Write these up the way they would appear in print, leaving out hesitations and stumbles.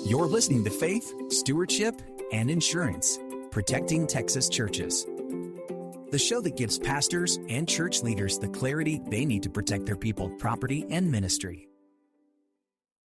You're listening to Faith, Stewardship, and Insurance, Protecting Texas Churches. The show that gives pastors and church leaders the clarity they need to protect their people, property, and ministry.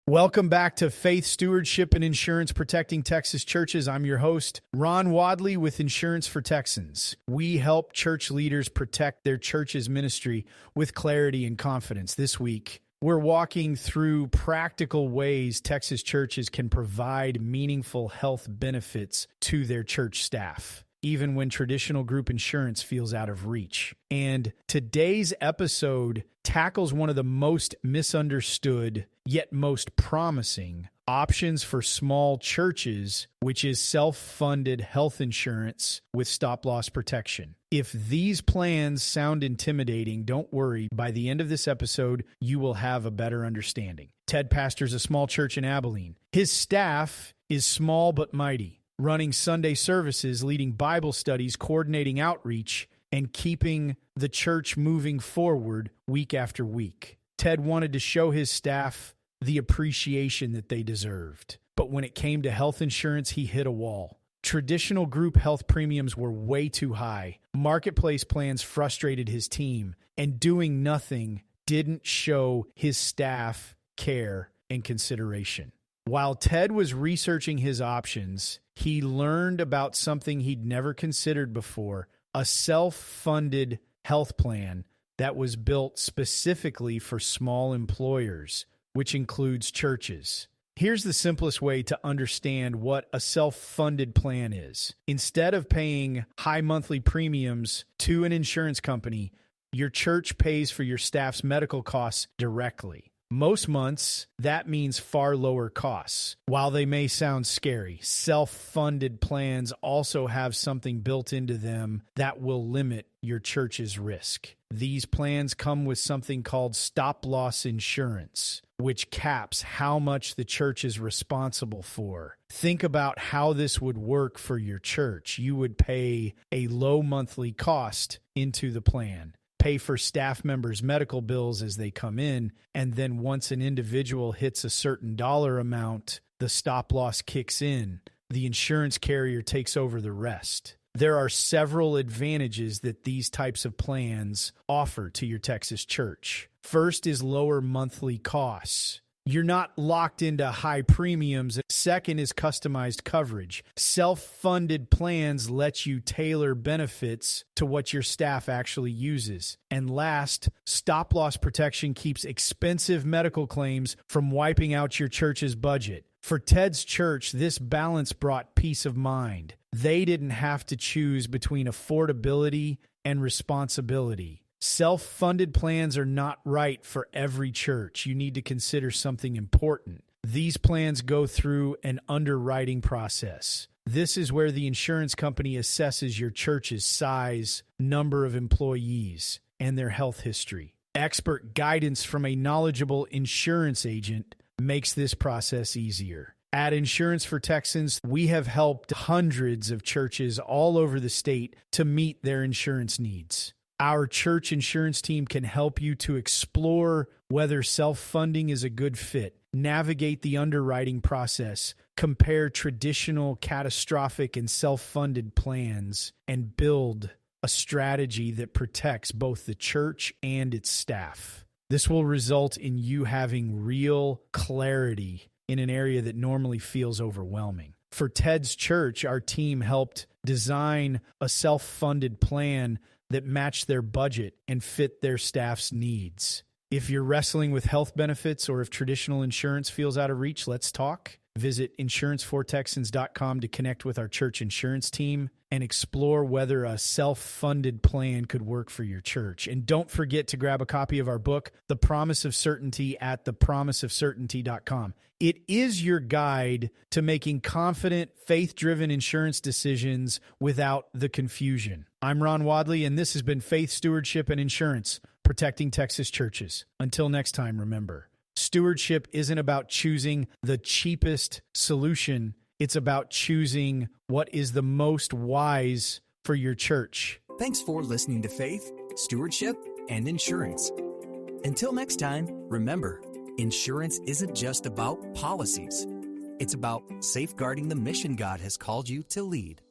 Welcome back to Faith, Stewardship, and Insurance, Protecting Texas Churches. I'm your host, Ron Wadley with Insurance for Texans. We help church leaders protect their church's ministry with clarity and confidence. This week, we're walking through practical ways Texas churches can provide meaningful health benefits to their church staff, even when traditional group insurance feels out of reach. And today's episode tackles one of the most misunderstood, yet most promising options for small churches, which is self-funded health insurance with stop-loss protection. If these plans sound intimidating, don't worry. By the end of this episode, you will have a better understanding. Ted pastors a small church in Abilene. His staff is small but mighty, running Sunday services, leading Bible studies, coordinating outreach, and keeping the church moving forward week after week. Ted wanted to show his staff the appreciation that they deserved. But when it came to health insurance, he hit a wall. Traditional group health premiums were way too high. Marketplace plans frustrated his team, and doing nothing didn't show his staff care and consideration. While Ted was researching his options, he learned about something he'd never considered before, a self-funded health plan that was built specifically for small employers, which includes churches. Here's the simplest way to understand what a self-funded plan is. Instead of paying high monthly premiums to an insurance company, your church pays for your staff's medical costs directly. Most months, that means far lower costs. While they may sound scary, self-funded plans also have something built into them that will limit your church's risk. These plans come with something called stop-loss insurance, which caps how much the church is responsible for. Think about how this would work for your church. You would pay a low monthly cost into the plan, pay for staff members' medical bills as they come in, and then once an individual hits a certain dollar amount, the stop loss kicks in. The insurance carrier takes over the rest. There are several advantages that these types of plans offer to your Texas church. First is lower monthly costs. You're not locked into high premiums. Second is customized coverage. Self-funded plans let you tailor benefits to what your staff actually uses. And last, stop-loss protection keeps expensive medical claims from wiping out your church's budget. For Ted's church, this balance brought peace of mind. They didn't have to choose between affordability and responsibility. Self-funded plans are not right for every church. You need to consider something important. These plans go through an underwriting process. This is where the insurance company assesses your church's size, number of employees, and their health history. Expert guidance from a knowledgeable insurance agent makes this process easier. At Insurance for Texans, we have helped hundreds of churches all over the state to meet their insurance needs. Our church insurance team can help you to explore whether self-funding is a good fit, navigate the underwriting process, compare traditional, catastrophic, and self-funded plans, and build a strategy that protects both the church and its staff. This will result in you having real clarity in an area that normally feels overwhelming. For Ted's church, our team helped design a self-funded plan that match their budget and fit their staff's needs. If you're wrestling with health benefits or if traditional insurance feels out of reach, let's talk. Visit insurancefortexans.com to connect with our church insurance team and explore whether a self-funded plan could work for your church. And don't forget to grab a copy of our book, The Promise of Certainty, at thepromiseofcertainty.com. It is your guide to making confident, faith-driven insurance decisions without the confusion. I'm Ron Wadley, and this has been Faith, Stewardship, and Insurance, Protecting Texas Churches. Until next time, remember, stewardship isn't about choosing the cheapest solution. It's about choosing what is the most wise for your church. Thanks for listening to Faith, Stewardship, and Insurance. Until next time, remember, insurance isn't just about policies. It's about safeguarding the mission God has called you to lead.